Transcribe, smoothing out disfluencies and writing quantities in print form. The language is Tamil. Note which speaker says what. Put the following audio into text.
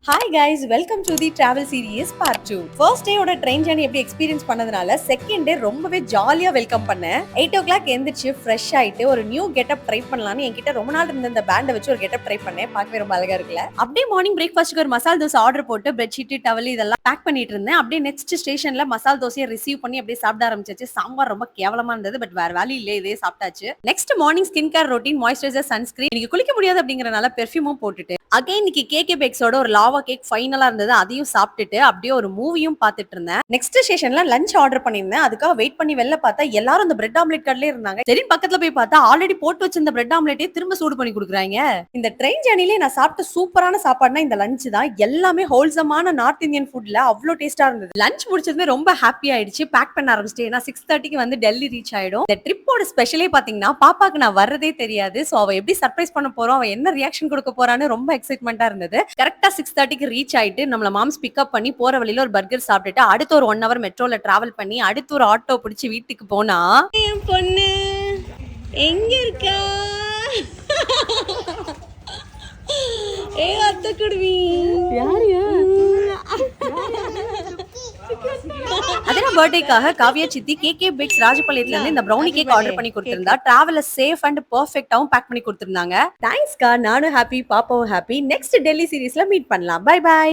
Speaker 1: Hi guys, welcome to the travel series part 2. First டேயோட ட்ரெயின் ஜர்னி எப்படி எக்ஸ்பீரியன்ஸ் பண்ணதுனால செகண்ட் டே ரொம்பவே ஜாலியா வெல்கம் பண்ணேன். 8 o'clock எந்திரிச்சு ஃப்ரெஷ் ஆயிட்டு ஒரு நியூ கெட்டப் ட்ரை பண்ணலாம்னு என்கிட்ட ரொம்ப நாள் இருந்த இந்த பேண்டை வச்சு ஒரு கெட்டப் ட்ரை பண்ணேன். பார்க்கவே ரொம்ப அழகா இருக்குல்ல. அப்படியே மார்னிங் பிரேக்ஃபாஸ்ட்க்கு ஒரு மசால் தோசை ஆர்டர் போட்டு பெட்ஷீட் டவல் இதெல்லாம் பேக் பண்ணிட்டு இருந்தேன். அப்படியே நெக்ஸ்ட் ஸ்டேஷன்ல மசால் தோசையை ரிசீவ் பண்ணி அப்படியே சாப்பிட ஆரம்பிச்சாச்சு. சாம்பார் ரொம்ப கேவலமா இருந்தது, பட் வேற வேலை இல்ல, இதே சாப்பிட்டாச்சு. Next morning skin care routine, moisturiser, sunscreen. இன்னைக்கு குளிக்க முடியாது அப்படிங்கறனால பெர்ஃபியூமும் போட்டுட்டு அகைன் இன்னைக்கு கேகே பேக்ஸோட ஒரு லாவா கேக் ஃபைனலா இருந்தது. அதையும் சாப்பிட்டுட்டு அப்படியே ஒரு மூவியும் பார்த்துட்டு இருந்தேன். நெக்ஸ்ட் ஸ்டேஷன்ல லஞ்ச் ஆர்டர் பண்ணியிருந்தேன். அதுக்காக வெயிட் பண்ணி வெளில பார்த்தா எல்லாரும் அந்த பிரெட் ஆம்லெட் கடையில இருந்தாங்க. சரி பக்கத்துல போய் பார்த்தா ஆல்ரெடி போட்டு வச்சிருந்த பிரெட் ஆம்லெட்டே திரும்ப சூடு பண்ணி கொடுக்குறாங்க. இந்த ட்ரெயின் ஜர்னிலே நான் சாப்பிட்ட சூப்பரான சாப்பாடுனா இந்த லஞ்ச் தான். எல்லாமே ஹோல்சமான நார்த் இந்தியன் ஃபுட்ல அவ்வளோ டேஸ்டா இருந்தது. லஞ்ச் முடிச்சதுமே ரொம்ப ஹாப்பி ஆயிடுச்சு. பேக் பண்ண ஆரம்பிச்சிட்டேன். ஏன்னா 6:30க்கு வந்து டெல்லி ரீச் ஆயிடும். இந்த ட்ரிப்போட ஸ்பெஷலே பாத்தீங்கன்னா பாப்பாக்கு நான் வர்றதே தெரியாது. சோ அவ எப்படி சர்ப்ரைஸ் பண்ண போறோம், அவ என்ன ரியாக்ஷன் கொடுக்க போறான்னு ரொம்ப எக்ஸைட்மெண்டா இருந்தது. கரெக்டா 6:30க்கு ரீச் ஆயிட்டு நம்மள மாம்ஸ் பிக்கப் பண்ணி போற வழியில ஒரு பர்கர் சாப்பிட்டுட்டு அடுத்து ஒரு 1 hour மெட்ரோல டிராவல் பண்ணி அடுத்து ஒரு ஆட்டோ பிடிச்சி வீட்டுக்கு போனா என் பொண்ணு எங்க இருக்கா? ஏ அத்தை குடுமி யாரியா? அதே பர்த்டேக்காக காவியா சித்தி கேகே பேக்ஸ் ராஜபாளையத்துல இருந்து இந்த ப்ரௌனி கேக் ஆர்டர் பண்ணி கொடுத்திருந்தா. டிராவல சேஃப் அண்ட் பெர்ஃபெக்ட்டாவும் பேக் பண்ணி கொடுத்திருந்தாங்க. தேங்க்ஸ்க்கா, நானும் ஹாப்பி, பாப்பாவும் ஹாப்பி. நெக்ஸ்ட் டெல்லி சீரிஸ்ல மீட் பண்ணலாம். Bye by.